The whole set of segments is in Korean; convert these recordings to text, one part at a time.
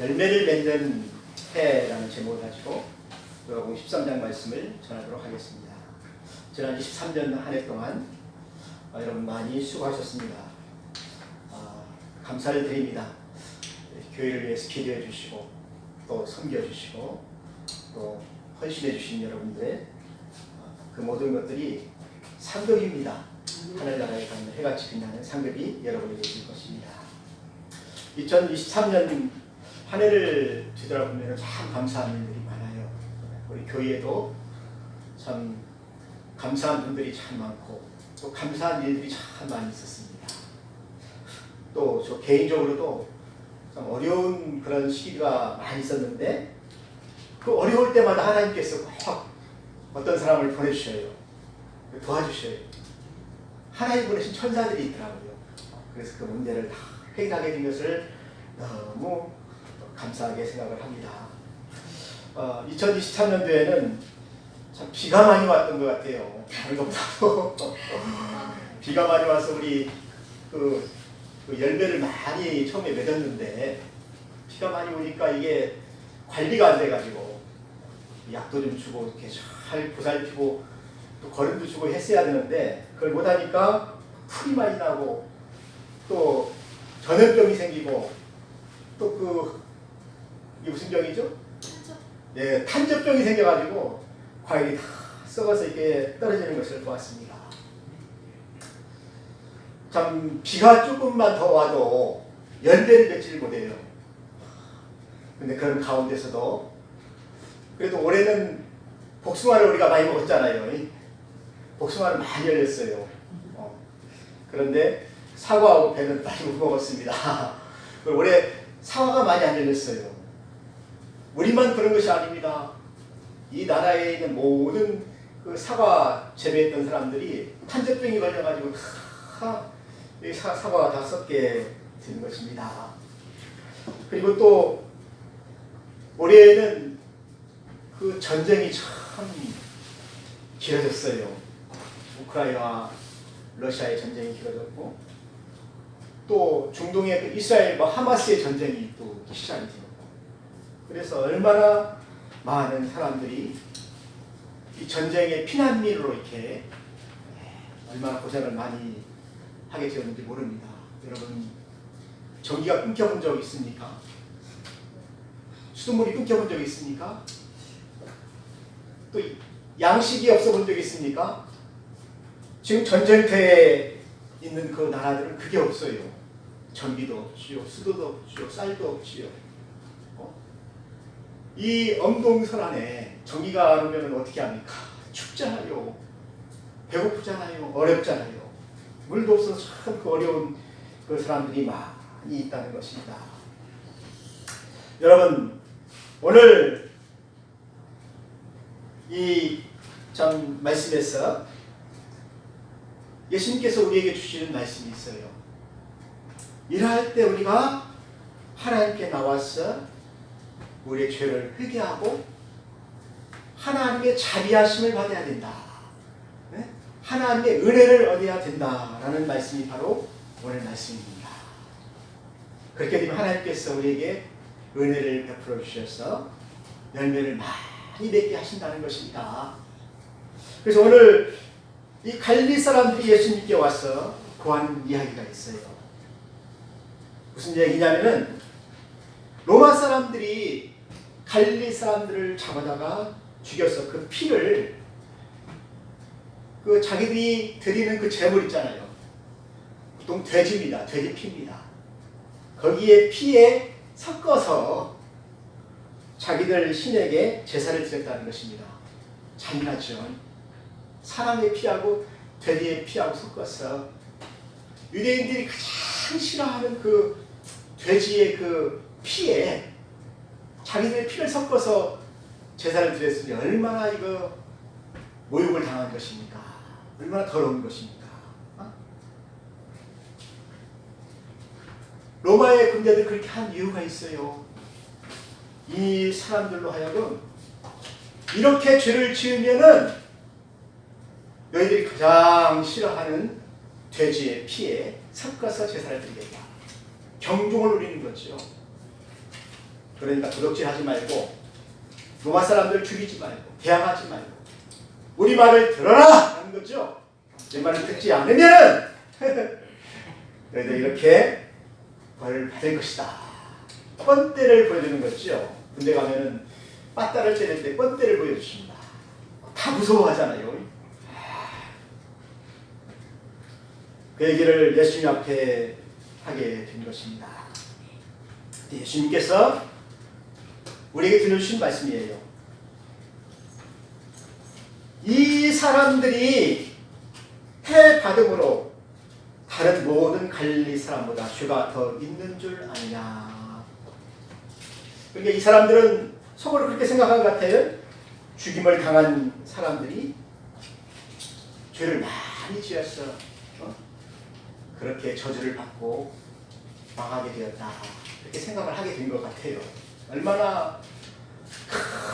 열매를 맺는 해라는 제목을 가지고 요한복음 13장 말씀을 전하도록 하겠습니다. 지난 23년 한 해 동안 여러분 많이 수고하셨습니다. 감사를 드립니다. 교회를 위해서 기도해 주시고 또 섬겨 주시고 또 헌신해 주신 여러분들의 그 모든 것들이 상급입니다. 하늘나라에 가는 해같이 빛나는 상급이 여러분에게 있을 것입니다. 2023년 한 해를 뒤돌아보면 참 감사한 일들이 많아요. 우리 교회에도 참 감사한 분들이 참 많고 또 감사한 일들이 참 많이 있었습니다. 또 저 개인적으로도 참 어려운 그런 시기가 많이 있었는데 그 어려울 때마다 하나님께서 꼭 어떤 사람을 보내주셔요. 도와주셔요. 하나님 보내신 천사들이 있더라고요. 그래서 그 문제를 다 해결하게 된 것을 너무 감사하게 생각을 합니다. 2023년도에는 참 비가 많이 왔던 것 같아요. 다른 것보다도 비가 많이 와서 우리 그 열매를 많이 처음에 맺었는데 비가 많이 오니까 이게 관리가 안 돼가지고 약도 좀 주고 이렇게 잘 보살피고 또 거름도 주고 했어야 되는데 그걸 못하니까 풀이 많이 나고 또 전염병이 생기고 또 이게 무슨 병이죠? 네, 탄저병이 생겨가지고 과일이 다 썩어서 이렇게 떨어지는 것을 보았습니다. 참 비가 조금만 더 와도 열매를 맺지를 못해요. 근데 그런 가운데서도 그래도 올해는 복숭아를 우리가 많이 먹었잖아요. 복숭아를 많이 열렸어요. 그런데 사과하고 배는 많이 못 먹었습니다. 올해 사과가 많이 안 열렸어요. 우리만 그런 것이 아닙니다. 이 나라에 있는 모든 그 사과 재배했던 사람들이 탄저병이 걸려가지고 다 사과가 다 썩게 된 것입니다. 그리고 또 올해에는 그 전쟁이 참 길어졌어요. 우크라이나와 러시아의 전쟁이 길어졌고 또 중동의 그 이스라엘과 하마스의 전쟁이 또 시작이 되었고 그래서 얼마나 많은 사람들이 이 전쟁의 피난민으로 이렇게 얼마나 고생을 많이 하게 되었는지 모릅니다. 여러분 전기가 끊겨본 적 있습니까? 수돗물이 끊겨본 적 있습니까? 또 양식이 없어본 적 있습니까? 지금 전쟁터에 있는 그 나라들은 그게 없어요. 전기도 없지요, 수도도 없지요, 쌀도 없지요. 이 엄동설 안에 전기가 안 오면 어떻게 합니까? 춥잖아요. 배고프잖아요. 어렵잖아요. 물도 없어서 참 그 어려운 그 사람들이 많이 있다는 것입니다. 여러분 오늘 이 참 말씀에서 예수님께서 우리에게 주시는 말씀이 있어요. 일할 때 우리가 하나님께 나와서 우리의 죄를 회개하고 하나님의 자비하심을 받아야 된다. 네? 하나님의 은혜를 얻어야 된다라는 말씀이 바로 오늘 말씀입니다. 그렇게 되면 하나님께서 우리에게 은혜를 베풀어 주셔서 열매를 많이 맺게 하신다는 것입니다. 그래서 오늘 이 갈릴리 사람들이 예수님께 와서 구하는 이야기가 있어요. 무슨 얘기냐면은 로마 사람들이 갈릴리 사람들을 잡아다가 죽여서 그 피를 그 자기들이 드리는 그 제물 있잖아요. 보통 돼지입니다. 돼지 피입니다. 거기에 피에 섞어서 자기들 신에게 제사를 드렸다는 것입니다. 잔인하죠. 사람의 피하고 돼지의 피하고 섞어서 유대인들이 가장 싫어하는 그 돼지의 그 피에 자기들의 피를 섞어서 제사를 드렸으니 얼마나 이거 모욕을 당한 것입니까? 얼마나 더러운 것입니까? 로마의 군대들 그렇게 한 이유가 있어요. 이 사람들로 하여금 이렇게 죄를 지으면은 너희들이 가장 싫어하는 돼지의 피에 섞어서 제사를 드리겠다. 경종을 울리는 거죠. 그러니까 도둑질하지 말고 로마 사람들 죽이지 말고 대항하지 말고 우리 말을 들어라 하는 거죠. 내 말을 듣지 않으면 너희들 이렇게 벌을 받을 것이다. 뻔때를 보여주는 거죠. 군대 가면은 빠따를 때릴 때 뻔때를 보여주십니다. 다 무서워하잖아요. 그 얘기를 예수님 앞에 하게 된 것입니다. 예수님께서 우리에게 들려주신 말씀이에요. 이 사람들이 해 받음으로 다른 모든 갈릴리 사람보다 죄가 더 있는 줄 아느냐. 그러니까 이 사람들은 속으로 그렇게 생각한 것 같아요. 죽임을 당한 사람들이 죄를 많이 지었어. 그렇게 저주를 받고 망하게 되었다. 이렇게 생각을 하게 된 것 같아요. 얼마나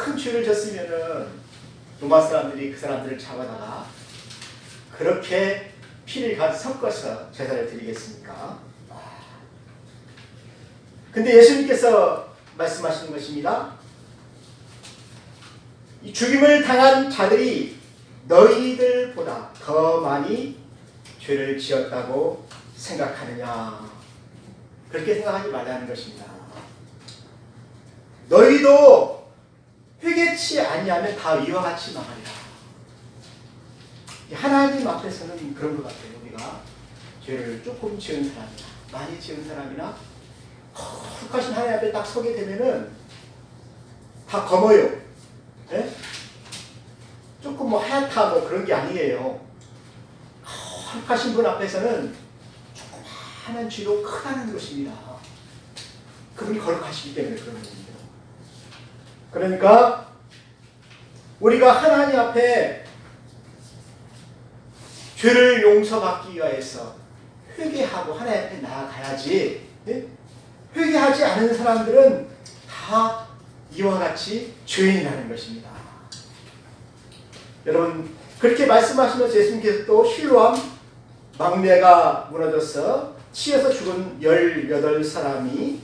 큰 죄를 졌으면은 로마 사람들이 그 사람들을 잡아다가 그렇게 피를 섞어서 제사를 드리겠습니까? 근데 예수님께서 말씀하시는 것입니다. 이 죽임을 당한 자들이 너희들보다 더 많이 죄를 지었다고 생각하느냐. 그렇게 생각하지 말라는 것입니다. 너희도 회개치 아니하면 다 이와 같이 망하리라. 하나님 앞에서는 그런 것 같아요. 우리가 죄를 조금 지은 사람이나 많이 지은 사람이나 거룩하신 하나님 앞에 딱 서게 되면은 다 검어요. 네? 조금 뭐 하얗다 뭐 그런 게 아니에요. 거룩하신 분 앞에서는 조그마한 죄도 크다는 것입니다. 그분이 거룩하시기 때문에 그런 겁니다. 그러니까 우리가 하나님 앞에 죄를 용서받기 위해서 회개하고 하나님 앞에 나아가야지. 네? 회개하지 않은 사람들은 다 이와 같이 죄인이라는 것입니다. 여러분 그렇게 말씀하시면서 예수님께서 또 실로암 막내가 무너져서 치여서 죽은 18사람이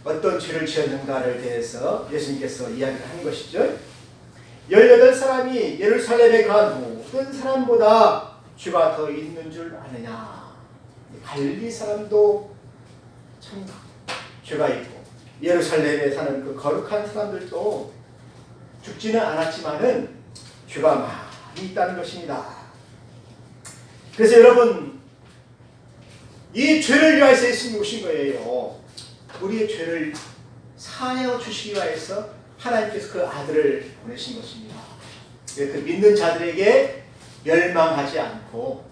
어떤 죄를 지었는가를 대해서 예수님께서 이야기를 하는 것이죠. 18사람이 예루살렘에 간 모든 사람보다 죄가 더 있는 줄 아느냐. 갈릴리 사람도 참 죄가 있고 예루살렘에 사는 그 거룩한 사람들도 죽지는 않았지만은 죄가 많이 있다는 것입니다. 그래서 여러분 이 죄를 위하여서 예수님이 오신 거예요. 우리의 죄를 사하여 주시기 위하여서 하나님께서 그 아들을 보내신 것입니다. 그 믿는 자들에게 멸망하지 않고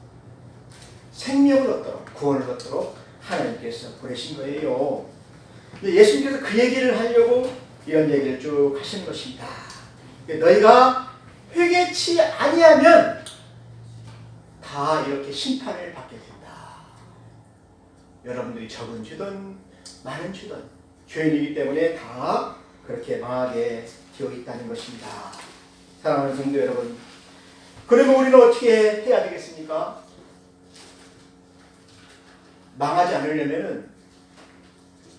생명을 얻도록 구원을 얻도록 하나님께서 보내신 거예요. 예수님께서 그 얘기를 하려고 이런 얘기를 쭉 하시는 것입니다. 너희가 회개치 아니하면 다 이렇게 심판을 받게 된다. 여러분들이 적은 죄든 많은 죄든 죄인이기 때문에 다 그렇게 망하게 되어 있다는 것입니다. 사랑하는 성도 여러분, 그러면 우리는 어떻게 해야 되겠습니까? 망하지 않으려면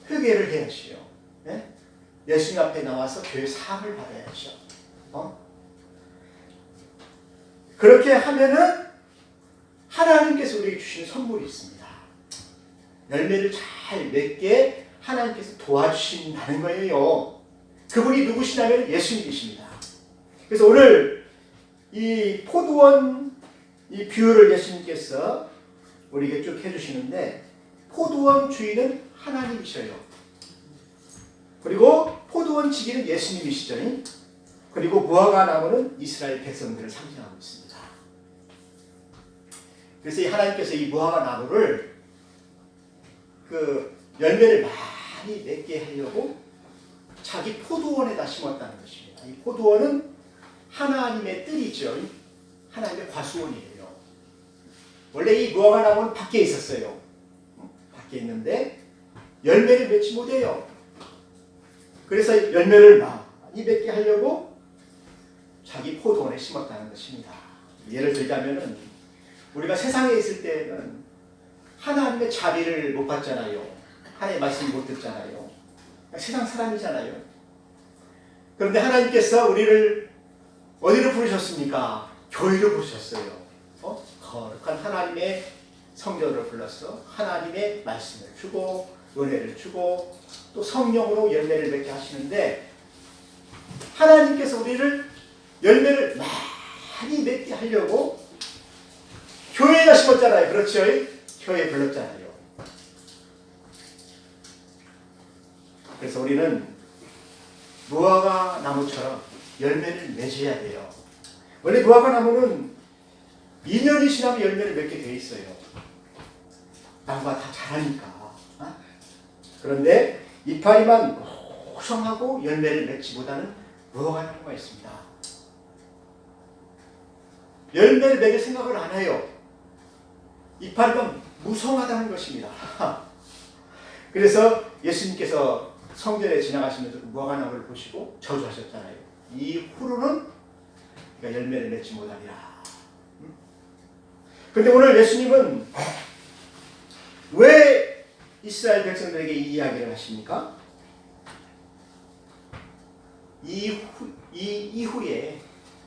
회개를 해야지요. 네? 예수님 앞에 나와서 죄 사함을 받아야죠. 그렇게 하면은 하나님께서 우리에게 주시는 선물이 있습니다. 열매를 잘 맺게 하나님께서 도와주신다는 거예요. 그분이 누구시냐면 예수님이십니다. 그래서 오늘 이 포도원 이 비유를 예수님께서 우리에게 쭉 해주시는데 포도원 주인은 하나님이셔요. 그리고 포도원 지기는 예수님이시죠. 그리고 무화과 나무는 이스라엘 백성들을 상징하고 있습니다. 그래서 이 하나님께서 이 무화과 나무를 그 열매를 많이 맺게 하려고 자기 포도원에다 심었다는 것입니다. 이 포도원은 하나님의 뜰이죠. 하나님의 과수원이에요. 원래 이 무화과 나무는 밖에 있었어요. 밖에 있는데 열매를 맺지 못해요. 그래서 열매를 많이 맺게 하려고 자기 포도원에 심었다는 것입니다. 예를 들자면은 우리가 세상에 있을 때는 하나님의 자비를 못 받잖아요. 하나님의 말씀을 못 듣잖아요. 세상 사람이잖아요. 그런데 하나님께서 우리를 어디로 부르셨습니까? 교회로 부르셨어요. 거룩한 하나님의 성전으로 불렀어. 하나님의 말씀을 주고 은혜를 주고 또 성령으로 열매를 맺게 하시는데, 하나님께서 우리를 열매를 많이 맺게 하려고 교회에다 심었잖아요. 그렇죠? 교회에 불렀잖아요. 그래서 우리는 무화과 나무처럼 열매를 맺어야 돼요. 원래 무화과 나무는 2년이 지나면 열매를 맺게 돼 있어요. 나무가 다 자라니까. 그런데 이파리만 고성하고 열매를 맺지 못하는 무화과 나무가 있습니다. 열매를 맺을 생각을 안 해요. 이파리가 무성하다는 것입니다. 그래서 예수님께서 성전에 지나가시면서 무화과 나무를 보시고 저주하셨잖아요. 이후로는 열매를 맺지 못하리라. 그런데 오늘 예수님은 왜 이스라엘 백성들에게 이 이야기를 하십니까? 이후에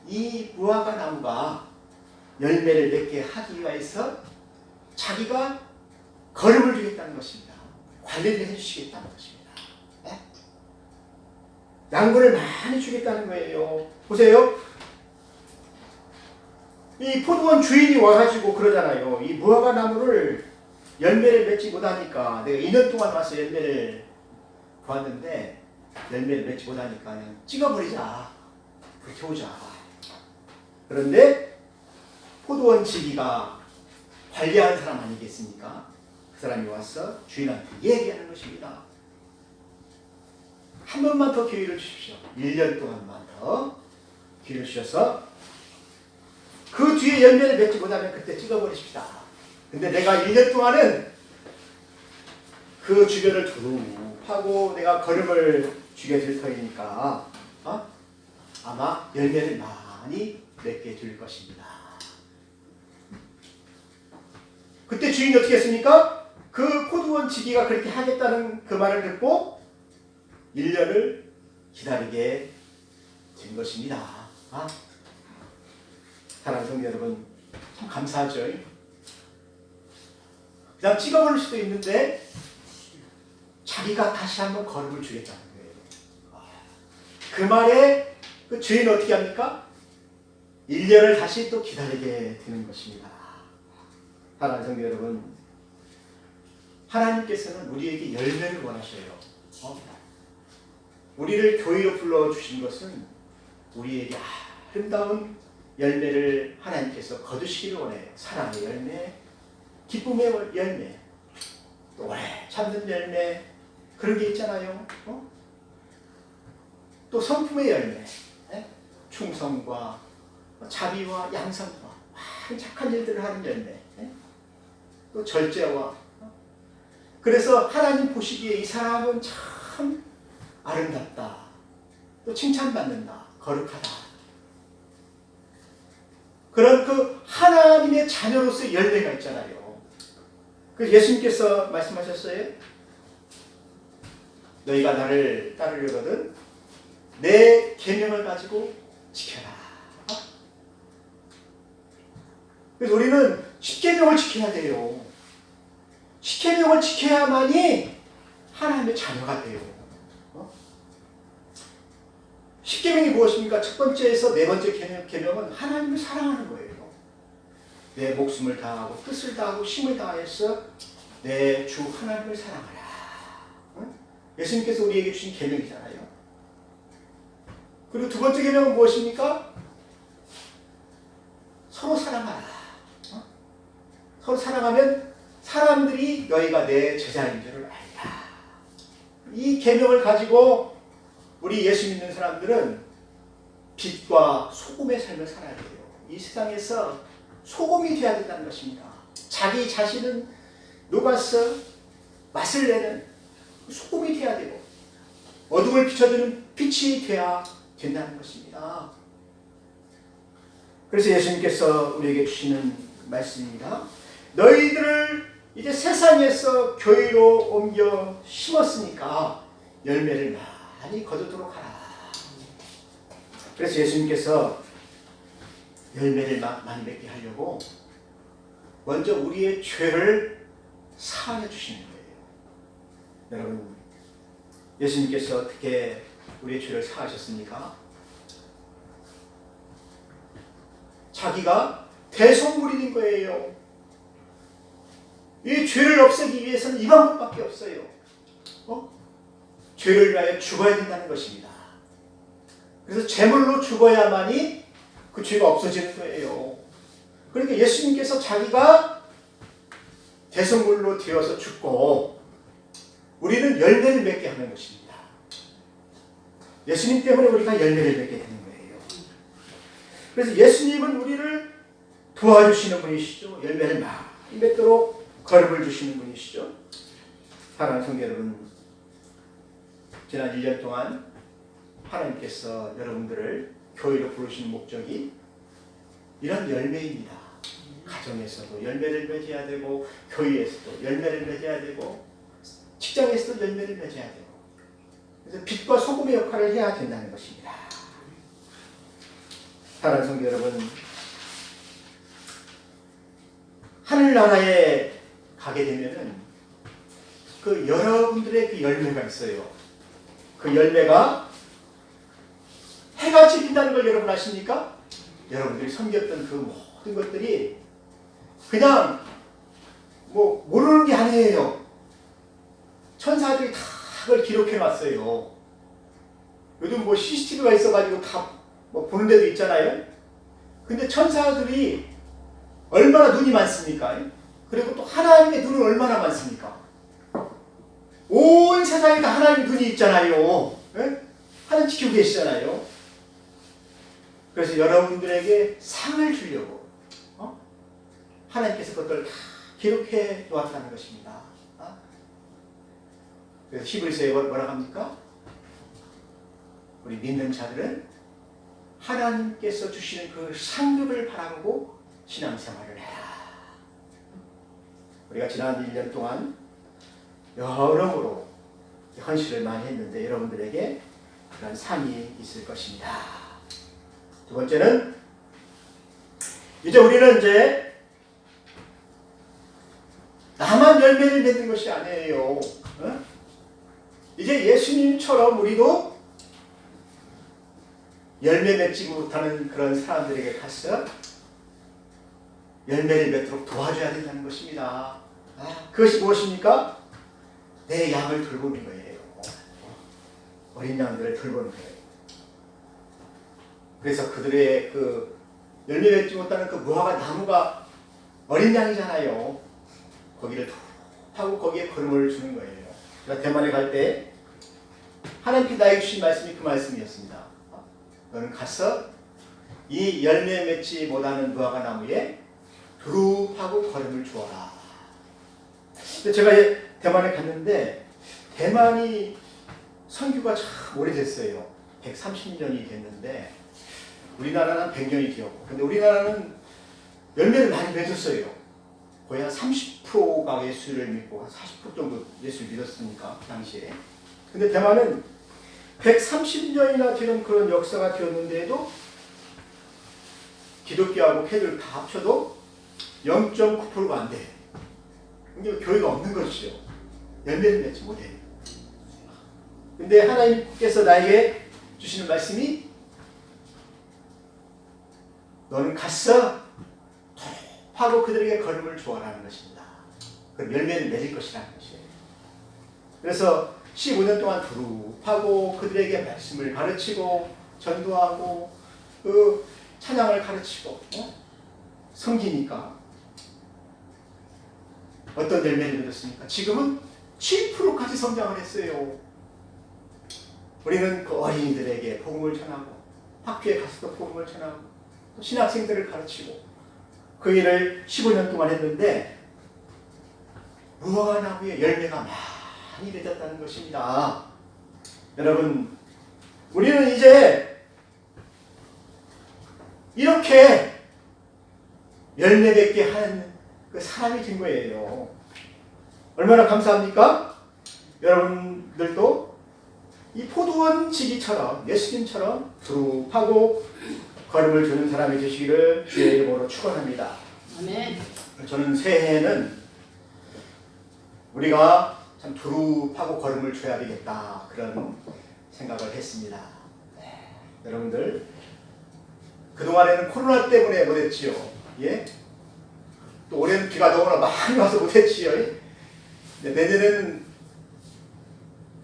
이 무화과 나무가 열매를 맺게 하기 위해서 자기가 거름을 주겠다는 것입니다. 관리를 해주시겠다는 것입니다. 네? 양분을 많이 주겠다는 거예요. 보세요. 이 포도원 주인이 와가지고 그러잖아요. 이 무화과 나무를 열매를 맺지 못하니까, 내가 2년 동안 와서 열매를 보았는데 열매를 맺지 못하니까 그냥 찍어버리자, 불태우자. 그런데 포도원 지기가 관리하는 사람 아니겠습니까? 그 사람이 와서 주인한테 얘기하는 것입니다. 한 번만 더 기회를 주십시오. 1년 동안만 더 기회를 주셔서 그 뒤에 열매를 맺지 못하면 그때 찍어버리십시다. 근데 내가 1년 동안은 그 주변을 두루 파고 내가 거름을 주게 될 터이니까 아마 열매를 많이 맺게 될 것입니다. 그때 주인이 어떻게 했습니까? 그 포도원 지기가 그렇게 하겠다는 그 말을 듣고 1년을 기다리게 된 것입니다. 사랑하는 성도 여러분, 참 감사하죠. 그냥 찍어버릴 수도 있는데 자기가 다시 한번 거름을 주겠다는 거예요. 그 말에 그 주인은 어떻게 합니까? 1년을 다시 또 기다리게 되는 것입니다. 사랑하는 성도 여러분, 하나님께서는 우리에게 열매를 원하셔요. 우리를 교회로 불러주신 것은 우리에게 아름다운 열매를 하나님께서 거두시기를 원해요. 사랑의 열매, 기쁨의 열매, 또 오래 참는 열매, 그런 게 있잖아요. 또 성품의 열매, 충성과 자비와 양선과 착한 일들을 하는 열매, 또 절제와. 그래서 하나님 보시기에 이 사람은 참 아름답다, 또 칭찬받는다, 거룩하다. 그런 그 하나님의 자녀로서의 열매가 있잖아요. 그래서 예수님께서 말씀하셨어요. 너희가 나를 따르려거든 내 계명을 가지고 지켜라. 그래서 우리는 십계명을 지켜야 돼요. 십계명을 지켜야만이 하나님의 자녀가 돼요. 십계명이 무엇입니까? 첫 번째에서 네 번째 계명은 하나님을 사랑하는 거예요. 내 목숨을 다하고 뜻을 다하고 힘을 다해서 내 주 하나님을 사랑하라. 예수님께서 우리에게 주신 계명이잖아요. 그리고 두 번째 계명은 무엇입니까? 서로 사랑하라. 서로 사랑하면 사람들이 너희가 내 제자인 줄을 알리라. 이 계명을 가지고 우리 예수 믿는 사람들은 빛과 소금의 삶을 살아야 돼요. 이 세상에서 소금이 되어야 된다는 것입니다. 자기 자신은 녹아서 맛을 내는 소금이 되어야 되고 어둠을 비춰주는 빛이 되어야 된다는 것입니다. 그래서 예수님께서 우리에게 주시는 말씀입니다. 너희들을 이제 세상에서 교회로 옮겨 심었으니까 열매를 많이 거두도록 하라. 그래서 예수님께서 열매를 많이 맺게 하려고 먼저 우리의 죄를 사하여 주시는 거예요. 여러분, 예수님께서 어떻게 우리의 죄를 사하셨습니까? 자기가 대속물이 된 거예요. 이 죄를 없애기 위해서는 이 방법밖에 없어요. 죄를 위하여 죽어야 된다는 것입니다. 그래서 제물로 죽어야만이 그 죄가 없어지는 거예요. 그러니까 예수님께서 자기가 대속물로 되어서 죽고 우리는 열매를 맺게 하는 것입니다. 예수님 때문에 우리가 열매를 맺게 되는 거예요. 그래서 예수님은 우리를 도와주시는 분이시죠. 열매를 많이 맺도록 걸음을 주시는 분이시죠. 사랑하는 성도 여러분, 지난 1년 동안 하나님께서 여러분들을 교회로 부르신 목적이 이런 열매입니다. 가정에서도 열매를 맺어야 되고, 교회에서도 열매를 맺어야 되고, 직장에서도 열매를 맺어야 되고, 그래서 빛과 소금의 역할을 해야 된다는 것입니다. 사랑하는 성도 여러분, 하늘나라에 가게 되면은 그 여러분들의 그 열매가 있어요. 그 열매가 해같이 핀다는 걸 여러분 아십니까? 여러분들이 섬겼던 그 모든 것들이 그냥 뭐 모르는 게 아니에요. 천사들이 다 그걸 기록해 놨어요. 요즘 뭐 CCTV가 있어가지고 다 뭐 보는 데도 있잖아요. 근데 천사들이 얼마나 눈이 많습니까? 그리고 또 하나님의 눈은 얼마나 많습니까? 온 세상에 다 하나님의 눈이 있잖아요. 예? 하나님 지키고 계시잖아요. 그래서 여러분들에게 상을 주려고 하나님께서 그것들을 다 기록해 놓았다는 것입니다. 그래서 히브리서에 뭐라고 합니까? 우리 믿는 자들은 하나님께서 주시는 그 상급을 바라보고 신앙생활을 해라. 우리가 지난 1년 동안 여러모로 헌신을 많이 했는데 여러분들에게 그런 상이 있을 것입니다. 두 번째는 이제 우리는 이제 나만 열매를 맺는 것이 아니에요. 이제 예수님처럼 우리도 열매 맺지 못하는 그런 사람들에게 가서 열매를 맺도록 도와줘야 된다는 것입니다. 그것이 무엇입니까? 내 양을 돌보는 거예요. 어린 양들을 돌보는 거예요. 그래서 그들의 그 열매 맺지 못하는 그 무화과 나무가 어린 양이잖아요. 거기를 하고 거기에 걸음을 주는 거예요. 제가 대만에 갈 때 하나님께 나에게 주신 말씀이 그 말씀이었습니다. 너는 가서 이 열매 맺지 못하는 무화과 나무에 두릅하고 걸음을 주어라. 제가 대만에 갔는데 대만이 선교가 참 오래됐어요. 130년이 됐는데 우리나라는 100년이 되었고, 근데 우리나라는 열매를 많이 맺었어요. 거의 한 30%가 예수를 믿고 한 40% 정도 예수를 믿었으니까 그 당시에. 근데 대만은 130년이나 되는 그런 역사가 되었는데도 기독교하고 캐톨릭 다 합쳐도 0.9%가 안 돼. 그러니까 교회가 없는 것이죠. 열매를 맺지 못해요. 근데 하나님께서 나에게 주시는 말씀이 너는 가서 하고 그들에게 걸음을 주어라는 것입니다. 그럼 열매를 맺을 것이라는 것이에요. 그래서 15년 동안 두릅하고 그들에게 말씀을 가르치고 전도하고 그 찬양을 가르치고 섬기니까 어떤 열매를 맺었습니까? 지금은 7%까지 성장을 했어요. 우리는 그 어린이들에게 복음을 전하고 학교에 가서도 복음을 전하고 또 신학생들을 가르치고 그 일을 15년 동안 했는데 무화과 나무에 열매가 많이 맺었다는 것입니다. 여러분, 우리는 이제 이렇게 열매 맺게 하는 그 사람이 된 거예요. 얼마나 감사합니까? 여러분들도 이 포도원 지기처럼 예수님처럼 두루파고 걸음을 주는 사람이 되시기를 주의 이름으로 축원합니다. 아멘. 저는 새해에는 우리가 참 두루파고 걸음을 줘야 되겠다 그런 생각을 했습니다. 여러분들 그동안에는 코로나 때문에 못했지요. 예? 또 올해는 비가 너무나 많이 와서 못했지요. 내년에는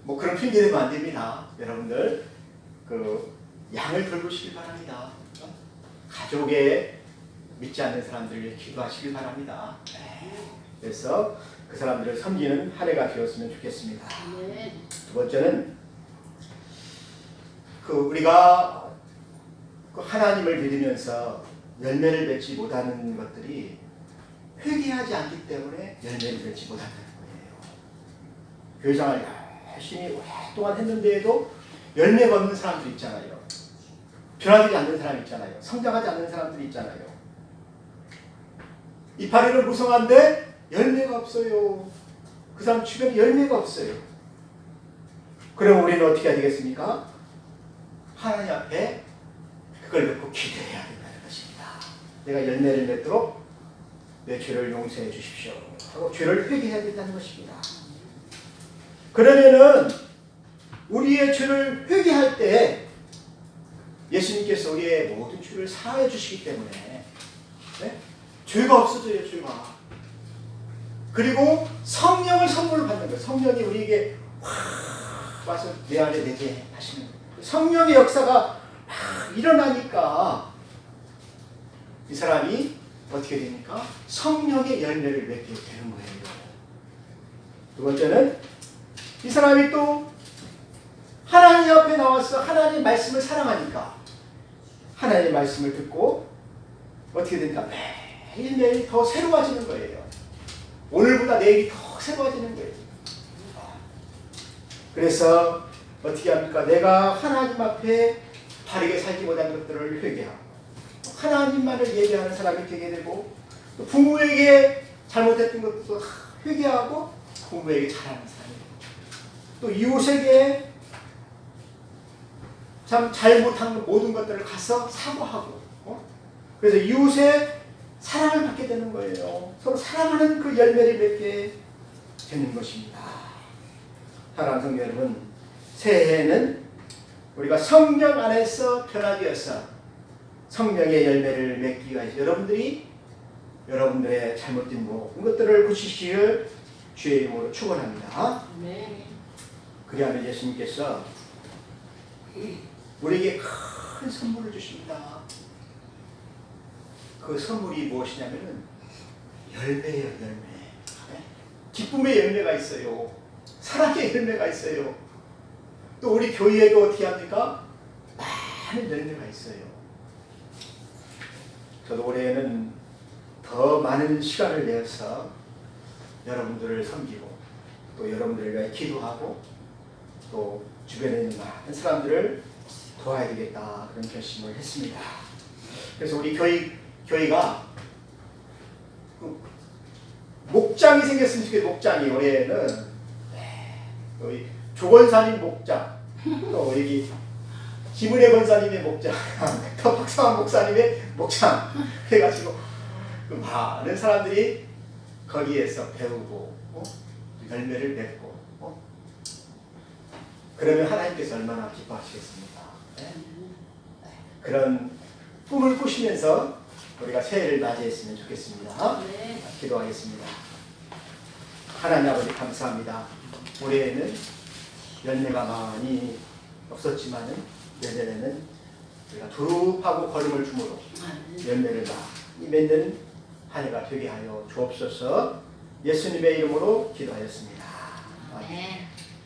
뭐 그런 핑계 대면 안 됩니다. 여러분들 그 양을 돌보시길 바랍니다. 가족에 믿지 않는 사람들 위해 기도하시길 바랍니다. 그래서 그 사람들을 섬기는 한 해가 되었으면 좋겠습니다. 두 번째는 우리가 하나님을 믿으면서 열매를 맺지 못하는 것들이 회개하지 않기 때문에 열매를 맺지 못한다는 거예요. 교회생활 열심히 오랫동안 했는데도 열매가 없는 사람들 있잖아요. 변화되지 않는 사람 있잖아요. 성장하지 않는 사람들이 있잖아요. 이파리는 무성한데 열매가 없어요. 그 사람 주변에 열매가 없어요. 그럼 우리는 어떻게 해야 되겠습니까? 하나님 앞에 그걸 놓고 기도해야 된다는 것입니다. 내가 열매를 맺도록 내 죄를 용서해 주십시오 하고 죄를 회개해야 된다는 것입니다. 그러면은 우리의 죄를 회개할 때 예수님께서 우리의 모든 죄를 사하여 주시기 때문에 죄가 없어져요. 죄가. 그리고 성령을 선물로 받는 거예요. 성령이 우리에게 확 와서 내 안에 내게 하시는 거예요. 성령의 역사가 막 일어나니까 이 사람이 어떻게 됩니까? 성령의 열매를 맺게 되는 거예요. 두 번째는 이 사람이 또 하나님 앞에 나와서 하나님의 말씀을 사랑하니까 하나님의 말씀을 듣고 어떻게 됩니까? 매일매일 더 새로워지는 거예요. 오늘보다 내일이 더 새로워지는 거예요. 그래서 어떻게 합니까? 내가 하나님 앞에 바르게 살지 못한 것들을 회개하고 하나님만을 예배하는 사람이 되게 되고 또 부모에게 잘못했던 것도 회개하고 부모에게 잘하는 사람이 되고 또 이웃에게 참 잘못한 모든 것들을 가서 사과하고 그래서 이웃의 사랑을 받게 되는 거예요. 서로 사랑하는 그 열매를 맺게 되는 것입니다. 사랑하는 성도 여러분, 새해에는 우리가 성령 안에서 변화되어서 성령의 열매를 맺기 위해서 여러분들이 여러분들의 잘못된 모든 것들을 고치시길 주의 이름으로 축원합니다. 그리하면 예수님께서 우리에게 큰 선물을 주십니다. 그 선물이 무엇이냐면은 열매예요. 열매. 기쁨의 열매가 있어요. 사랑의 열매가 있어요. 또 우리 교회에도 어떻게 합니까? 많은 열매가 있어요. 저도 올해는 더 많은 시간을 내서 여러분들을 섬기고 또 여러분들을 위해 기도하고 또 주변에 있는 많은 사람들을 도와야 되겠다 그런 결심을 했습니다. 그래서 우리 교회가 목장이 생겼으면 좋겠어요. 목장이 올해는 여기 조건사님 목장, 또 여기 김은혜 권사님의 목장, 또 박상환 목사님의 목장 해가지고 많은 사람들이 거기에서 배우고 열매를 맺고 그러면 하나님께서 얼마나 기뻐하시겠습니까? 그런 꿈을 꾸시면서 우리가 새해를 맞이했으면 좋겠습니다. 기도하겠습니다. 하나님 아버지 감사합니다. 올해에는 열매가 많이 없었지만은 내년에는 우리가 두루파고 걸음을 주므로 열매를 많이 맺는 한 해가 되게 하여 주옵소서. 예수님의 이름으로 기도하였습니다. 아멘.